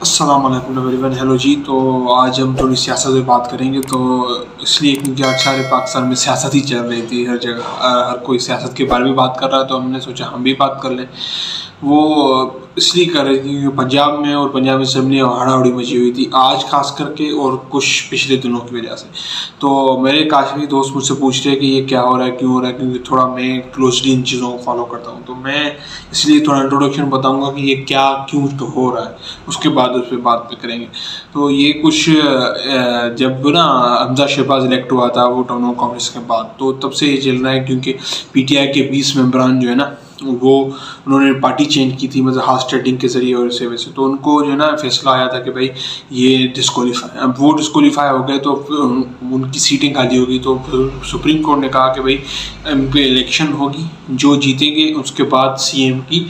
अस्सलाम वालेकुम everyone, hello जी। तो आज हम थोड़ी सियासत पे बात करेंगे। तो इसलिए क्योंकि आज सारे पाकिस्तान में सियासत ही चल रही थी, हर जगह हर कोई सियासत के बारे में बात कर रहा है, तो हमने सोचा हम भी बात कर लें। वो इसलिए कर रही थी क्योंकि पंजाब में और पंजाब असम्बली में हड़ाहड़ी मची हुई थी आज खास करके, और कुछ पिछले दिनों की वजह से। तो मेरे काश्मीरी दोस्त मुझसे पूछ रहे हैं कि ये क्या हो रहा है, क्यों हो रहा है, क्योंकि थोड़ा मैं क्लोजली इन चीज़ों को फॉलो करता हूँ। तो मैं इसलिए थोड़ा इंट्रोडक्शन बताऊँगा कि ये क्या क्यों तो हो रहा है, उसके बाद उस पर बात पे करेंगे। तो ये कुछ जब ना हमजा शहबाज इलेक्ट हुआ था वो टर्न कांग्रेस के बाद, तो तब से ये चल रहा है क्योंकि पीटीआई के 20 मेंबरान जो है ना वो उन्होंने पार्टी चेंज की थी, मतलब हार्स ट्रेडिंग के जरिए और इसे वैसे। तो उनको जो है ना फैसला आया था कि भाई ये डिस्क्वालीफाई, अब वो डिस्क्वालीफाई हो गए तो उनकी सीटें खाली होगी। तो सुप्रीम कोर्ट ने कहा कि भाई इन पे इलेक्शन होगी, जो जीतेंगे उसके बाद सीएम की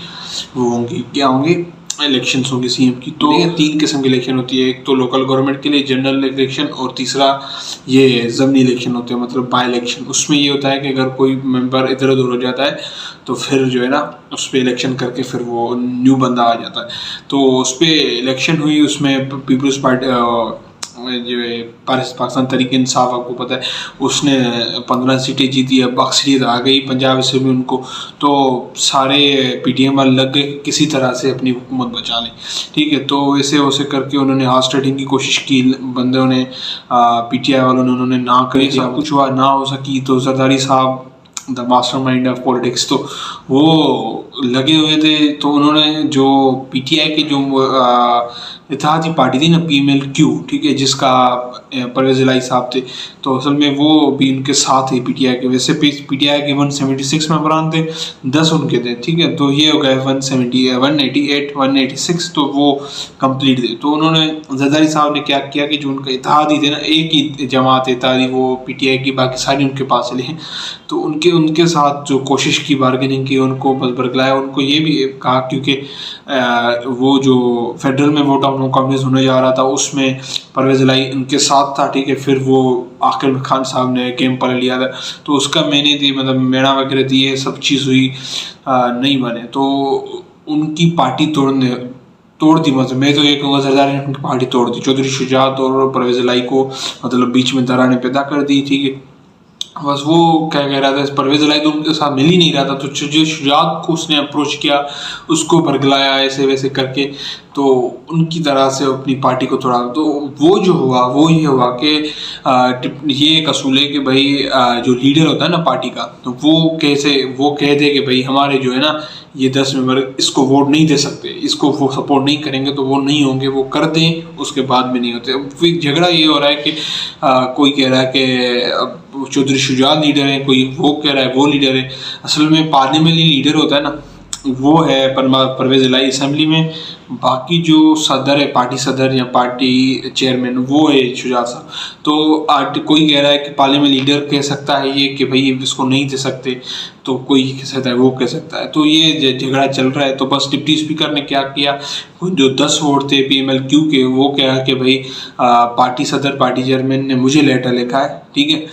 वो होंगी, क्या होंगे, इलेक्शंस होंगी सीएम की। तो 3 किस्म की इलेक्शन होती है, एक तो लोकल गवर्नमेंट के लिए जनरल इलेक्शन, और तीसरा ये ज़मीनी इलेक्शन होते हैं, मतलब बाई इलेक्शन। उसमें ये होता है कि अगर कोई मेंबर इधर उधर हो जाता है तो फिर जो है ना उस पर इलेक्शन करके फिर वो न्यू बंदा आ जाता है। तो उस पर इलेक्शन हुई, उसमें पीपल्स पार्टी जो पाकिस्तान तहरीक इंसाफ, आपको पता है, उसने 15 सीटें जीती। अब अक्सरियत आ गई पंजाब असेंबली उनको, तो सारे पीटीएम वाले लग गए किसी तरह से अपनी हुकूमत बचा लें, ठीक है। तो वैसे वैसे करके उन्होंने हार्स ट्रेडिंग की कोशिश की, बंदों ने पीटीआई वालों ने, उन्होंने ना करी, सब कुछ हुआ, ना हो सकी। तो जरदारी साहब द मास्टरमाइंड ऑफ पॉलिटिक्स, तो वो लगे हुए थे। तो उन्होंने जो पीटीआई की जो इत्तेहादी पार्टी थी ना PMLQ, ठीक है, जिसका परवेज़ इलाही साहब थे, तो असल में वो भी उनके साथ ही पीटीआई के। वैसे पीटीआई के 176 मेंबरान थे, 10 उनके थे, ठीक है। तो ये हो गए 188 186, तो वो कंप्लीट थे। तो उन्होंने जरदारी साहब ने क्या किया कि जो उनका इत्तेहादी थे ना, एक ही जमात इत्तेहादी, वो पीटीआई की, बाकी सारी उनके पास चले हैं। तो उनके साथ जो कोशिश की, बार्गेनिंग की, उनको बस बरगलाया। उनको ये भी कहा क्योंकि वो जो फेडरल में वोट ऑफ नो कॉन्फिडेंस होने जा रहा था उसमें परवेज़ इलाही उनके साथ था, ठीक है। फिर वो आकिब खान साहब ने गेम पलट लिया था, तो उसका मैंने दी, मतलब मेड़ा वगैरह दिए, सब चीज़ हुई, नहीं बने। तो उनकी पार्टी तोड़ दी, मतलब मैं तो ये कहूँगा सरदारी ने उनकी पार्टी तोड़ दी। चौधरी शुजात और परवेज़ इलाही को मतलब बीच में दरारें पैदा कर दी, ठीक है। बस वो क्या कह रहा था, परवेज़ इलाही तो उनके साथ मिल ही नहीं रहा था, तो जो शुजात को उसने अप्रोच किया, उसको बरगलाया ऐसे वैसे करके, तो उनकी तरह से अपनी पार्टी को थोड़ा। तो वो जो हुआ वो ये हुआ कि ये एक असूल है कि भाई जो लीडर होता है ना पार्टी का, तो वो कह दे कि भाई हमारे जो है ना ये 10 मेंबर इसको वोट नहीं दे सकते, इसको वो सपोर्ट नहीं करेंगे, तो वो नहीं होंगे, वो कर दें, उसके बाद में नहीं होते। अब फिर झगड़ा ये हो रहा है कि कोई कह रहा है कि चौधरी शुजात लीडर है, कोई वो कह रहा है वो लीडर है। असल में पार्लियामेंट्री लीडर होता है ना वो है परवेज़ इलाही असेंबली में, बाकी जो सदर है, पार्टी सदर या पार्टी चेयरमैन, वो है शुजात साहब। तो कोई कह रहा है कि पार्लियामेंट लीडर कह सकता है ये कि भाई इसको नहीं दे सकते, तो कोई कह सकता है वो कह सकता है। तो ये झगड़ा चल रहा है। तो बस डिप्टी स्पीकर ने क्या किया, जो 10 वोट थे PMLQ के, वो कहा कि भाई पार्टी सदर, पार्टी चेयरमैन ने मुझे लेटर लिखा है, ठीक है,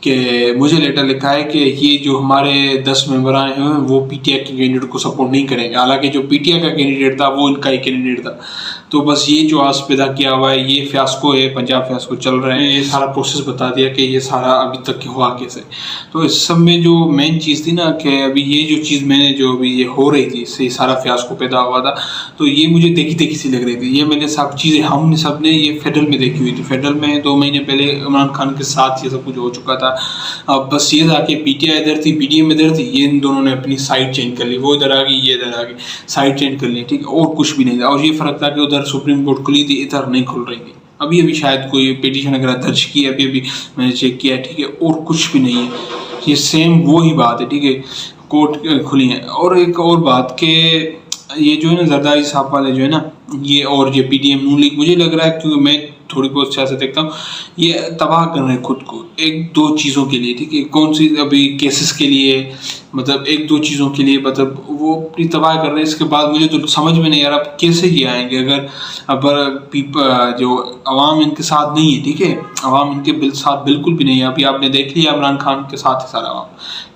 कि मुझे लेटर लिखा है कि ये जो हमारे 10 मेंबर आए हैं वो पीटीआई के कैंडिडेट को सपोर्ट नहीं करेंगे। हालांकि जो पीटीआई का कैंडिडेट था वो इनका ही कैंडिडेट था। तो बस ये जो आज पैदा किया हुआ है, ये फियास्को है, पंजाब फियास्को चल रहा है। ये सारा प्रोसेस बता दिया कि ये सारा अभी तक हुआ कैसे। तो इस सब में जो मेन चीज़ थी ना कि अभी ये जो चीज़ मैंने जो अभी ये हो रही थी, इससे सारा फियास्को पैदा हुआ था, तो ये मुझे देखी सी लग रही थी। ये मैंने सब चीज़ें हमने सब ने ये फेडरल में देखी हुई थी। फेडरल में 2 महीने पहले इमरान खान के साथ ये सब कुछ हो चुका था। अब बस ये था कि पीटीआई इधर थी, पीडीएम इधर थी, ये इन दोनों ने अपनी साइड चेंज कर ली, वो इधर आ गई, ये इधर आ गई, साइड चेंज कर ली, ठीक है। और कुछ भी नहीं था। और ये फ़र्क था कि उधर सुप्रीम कोर्ट खुली थी, इधर नहीं खुल रही थी। अभी शायद कोई पिटीशन वगैरह दर्ज की है, अभी मैंने चेक किया है, ठीक है। और कुछ भी नहीं है, ये सेम वो ही बात है, ठीक है, कोर्ट खुली है। और एक और बात के ये जो है ना जरदारी साहब वाले जो है ना, ये और ये पीडीएम नून लीग, मुझे लग रहा है क्योंकि मैं थोड़ी बहुत सियासत देखता हूँ, ये तबाह कर रहे हैं खुद को 1-2 चीज़ों के लिए, ठीक है। कौन सी, अभी केसेस के लिए, मतलब 1-2 चीज़ों के लिए, मतलब वो अपनी तबाह कर रहे हैं। इसके बाद मुझे तो समझ में नहीं आ रहा अब कैसे ये आएंगे अगर जो अवाम इनके साथ नहीं है, ठीक है, अवाम इनके साथ बिल्कुल भी नहीं है। अभी आपने देख लिया इमरान खान के साथ है सारा अवाम,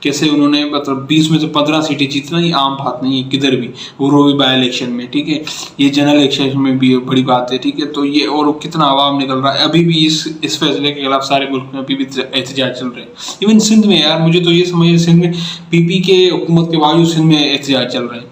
कैसे उन्होंने मतलब 20 में से 15 सीटें जीतना ये आम बात नहीं है किधर भी, वो भी बाई इलेक्शन में, ठीक है, ये जनरल इलेक्शन में भी बड़ी बात है, ठीक है। तो ये और कितना आवाम निकल रहा है, अभी भी इस फैसले के खिलाफ सारे मुल्क में अभी भी एहतजाज चल रहे हैं। इवन सिंध में यार, मुझे तो ये समझ, सिंध में पीपी के हुकूमत के बावजूद सिंध में एहतजाज चल रहे हैं,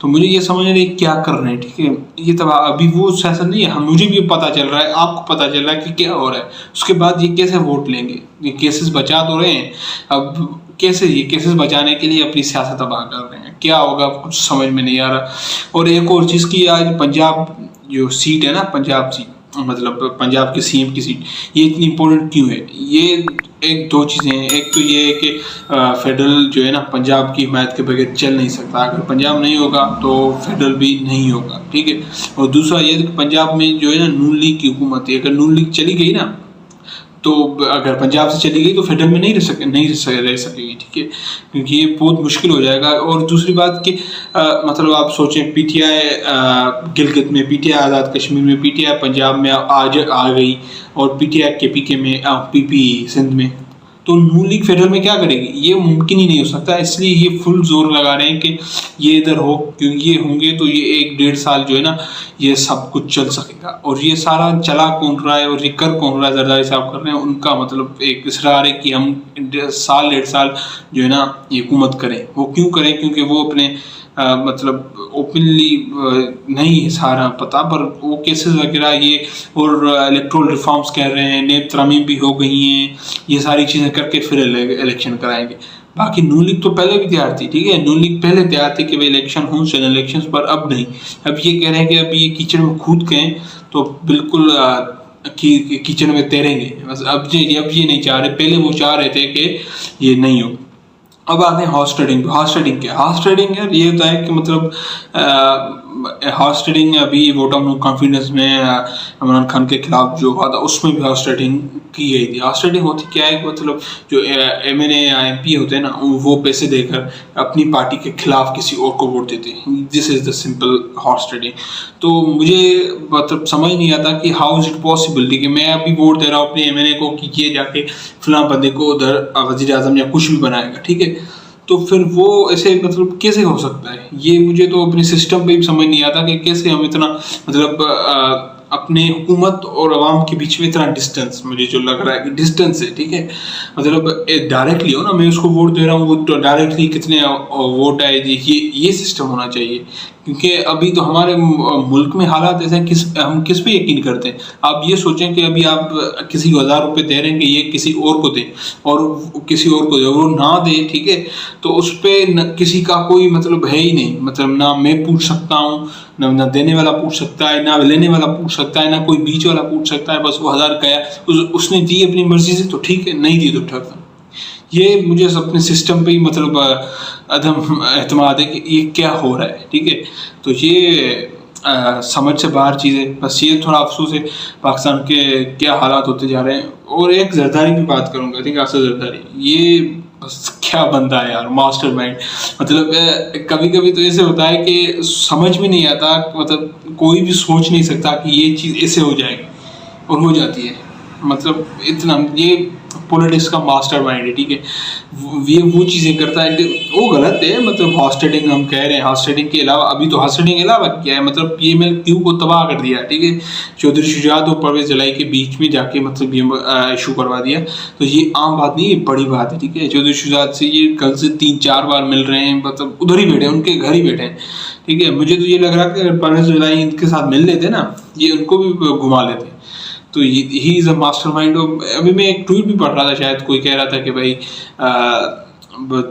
तो मुझे ये समझ नहीं क्या कर रहे हैं, ठीक है। ये तब अभी वो सियासत नहीं है, हम मुझे भी पता चल रहा है, आपको पता चल रहा है कि क्या हो रहा है, उसके बाद ये कैसे वोट लेंगे, ये केसेस बचा तो रहे हैं, अब कैसे ये केसेस बचाने के लिए अपनी सियासत तबाह कर रहे हैं, क्या होगा कुछ समझ में नहीं आ रहा। और एक और चीज़ की, आज पंजाब जो सीट है ना, पंजाब सीट मतलब पंजाब के सीएम की सीट, ये इतनी इंपॉर्टेंट क्यों है, ये एक दो चीज़ें हैं। एक तो ये है कि फेडरल जो है ना, पंजाब की हिमायत के बगैर चल नहीं सकता, अगर पंजाब नहीं होगा तो फेडरल भी नहीं होगा, ठीक है। और दूसरा ये कि पंजाब में जो है ना नून लीग की हुकूमत है, अगर नून लीग चली गई ना, तो अगर पंजाब से चली गई तो फेडरल में नहीं रह सकेगी, ठीक है, क्योंकि ये बहुत मुश्किल हो जाएगा। और दूसरी बात कि मतलब आप सोचें, पीटीआई गिलगित में, पीटीआई आज़ाद कश्मीर में, पीटीआई पंजाब में आज आ गई, और पीटीआई केपीके में, पीपी सिंध में, तो नून लीग फेडरल में क्या करेगी, ये मुमकिन ही नहीं हो सकता। इसलिए ये फुल जोर लगा रहे हैं कि ये इधर हो, क्योंकि ये होंगे तो ये 1-1.5 साल जो है ना, ये सब कुछ चल सकेगा। और ये सारा चला कौन रहा है और ये कर कौन रहा है, जरदारी साहब कर रहे हैं, उनका मतलब एक इसरार है कि हम 1.5 साल जो है ना ये हुकूमत करें। वो क्यों करें, क्योंकि वो अपने मतलब ओपनली नहीं सारा पता, पर वो केसेस वगैरह ये और इलेक्ट्रल रिफॉर्म्स कह रहे हैं, नेब तरमीम भी हो गई हैं, ये सारी चीज़ें करके फिर इलेक्शन कराएंगे। बाकी नून लीग तो पहले भी तैयार थी, ठीक है, नून लीग पहले तैयार थी कि भाई इलेक्शन हो, जनरल इलेक्शन, पर अब नहीं। अब ये कह रहे हैं कि अब ये कीचड़ में कूद गए तो बिल्कुल कीचड़ में तैरेंगे, बस अब ये नहीं चाह रहे, पहले वो चाह रहे थे कि ये नहीं हो। अब आते हैं हॉर्स ट्रेडिंग। हॉर्स ट्रेडिंग यार ये होता है कि मतलब हॉर्स ट्रेडिंग अभी वोट ऑफ नो कॉन्फिडेंस में इमरान खान के खिलाफ जो हुआ था, उसमें भी हॉर्स ट्रेडिंग की गई थी। हॉर्स ट्रेडिंग होती क्या है कि मतलब जो एमएनए या एमपी होते हैं ना, वो पैसे देकर अपनी पार्टी के खिलाफ किसी और को वोट देते हैं। This is the simple horse trading. तो मुझे मतलब समझ नहीं आता कि हाउ इज इट पॉसिबल कि मैं अभी वोट दे रहा हूँ अपने एमएनए को कि ये जाके फलां बंदे को उधर वज़ीर आज़म या कुछ भी बनाएगा, ठीक है, तो फिर वो ऐसे मतलब कैसे हो सकता है। ये मुझे तो अपने सिस्टम पे भी समझ नहीं आता कि कैसे हम इतना मतलब अपने हुकूमत और अवाम के बीच में इतना डिस्टेंस, मुझे जो लग रहा है कि डिस्टेंस है, ठीक है, मतलब डायरेक्टली हो ना, मैं उसको वोट दे रहा हूँ, वो डायरेक्टली कितने वोट आए, ये सिस्टम होना चाहिए। क्योंकि अभी तो हमारे मुल्क में हालात ऐसे हैं, हम किस पे यकीन करते हैं। आप ये सोचें कि अभी आप किसी को 1000 रुपये दे रहे हैं कि ये किसी और को दें, और किसी और को दे, वो ना दे, ठीक है, तो उस पर किसी का कोई मतलब है ही नहीं, मतलब ना मैं पूछ सकता हूँ, ना देने वाला पूछ सकता है, ना लेने वाला पूछ सकता है, ना कोई बीच वाला पूछ सकता है। बस वो 1000 गया, उसने दी अपनी मर्जी से तो ठीक है, नहीं दी तो ठीक है। ये मुझे अपने सिस्टम पे ही मतलब अदम एतमाद है कि ये क्या हो रहा है, ठीक है। तो ये समझ से बाहर चीज़ें, बस ये थोड़ा अफसोस है पाकिस्तान के क्या हालात होते जा रहे हैं। और एक जरदारी की बात करूँगा, ठीक है, असद जरदारी, ये बस क्या बंदा है यार, मास्टरमाइंड। मतलब कभी कभी तो ऐसे होता है कि समझ में नहीं आता, मतलब कोई भी सोच नहीं सकता कि ये चीज़ ऐसे हो जाएगी, और हो जाती है। मतलब इतना ये पॉलिटिक्स का मास्टरमाइंड है, ठीक है, ये वो चीज़ें करता है कि वो गलत है। मतलब हॉर्स ट्रेडिंग हम कह रहे हैं, हॉर्स ट्रेडिंग के अलावा अभी तो हॉर्स ट्रेडिंग के अलावा क्या है, मतलब PML-Q को तबाह कर दिया, ठीक है, चौधरी शुजात और परवेज़ जलाई के बीच में जाके मतलब ये इशू करवा दिया। तो ये आम बात नहीं, ये बड़ी बात है, ठीक है। चौधरी शुजात से ये कल से 3-4 बार मिल रहे हैं, मतलब उधर ही बैठे हैं, उनके घर ही बैठे हैं, ठीक है। मुझे तो ये लग रहा है कि अगर परवेज़ जलाई इनके साथ मिल लेते ना, ये उनको भी घुमा लेते। तो ही इज़ अ मास्टरमाइंड। अभी मैं एक ट्वीट भी पढ़ रहा था, शायद कोई कह रहा था कि भाई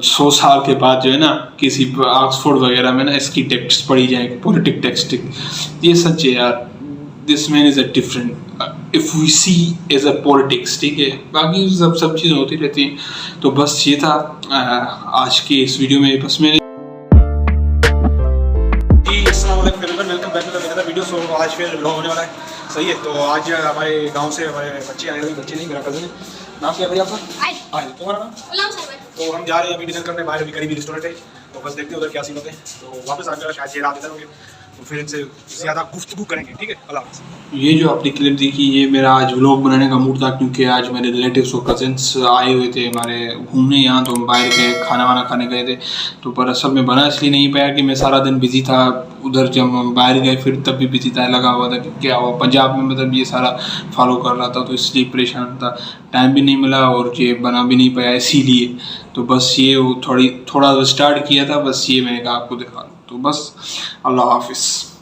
100 साल के बाद जो है ना किसी ऑक्सफोर्ड वगैरह में ना इसकी टेक्स्ट पढ़ी जाएगी, पॉलिटिक टेक्स्ट। ये सच है यार, this man is a different if we see as a politics, ठीक है। बाकी सब चीज़ें होती रहती हैं। तो बस ये था आज की इस वीडियो में। बस मैंने welcome back to the video. So आज फिर ब्लॉग होने वाला है, सही है। तो आज हमारे गांव से हमारे बच्चे आए हुए, बच्चे नहीं, मेरा कज़न है। नाम क्या है भाई आपका? आयल। तुम्हारा नाम? तो हम जा रहे हैं अभी डिनर करने बाहर, अभी करीबी रेस्टोरेंट है, तो बस देखते हैं उधर क्या सीन होते हैं। तो वापस आ जाएगा शायद, ये रात इधर होंगे, तो फिर इनसे ज़्यादा गुफ्तगू करेंगे, ठीक है। अल्लाह हाफ़िज़। ये जो आपने क्लिप देखी, ये मेरा आज व्लॉग बनाने का मूड था, क्योंकि आज मेरे रिलेटिव्स और कज़िन्स आए हुए थे हमारे घूमने यहाँ, तो हम बाहर गए, खाना वाना खाने गए थे। तो पर असल में बना इसलिए नहीं पाया कि मैं सारा दिन बिज़ी था उधर। जब हम बाहर गए फिर तब भी बिज़ी था, लगा हुआ था कि क्या हुआ पंजाब में, मतलब ये सारा फॉलो कर रहा था, तो इसलिए परेशान था। टाइम भी नहीं मिला और ये बना भी नहीं पाया इसीलिए। तो बस ये थोड़ा स्टार्ट किया था, बस ये मैंने कहा आपको दिखा दूँ। तो बस अल्लाह हाफ़िज़।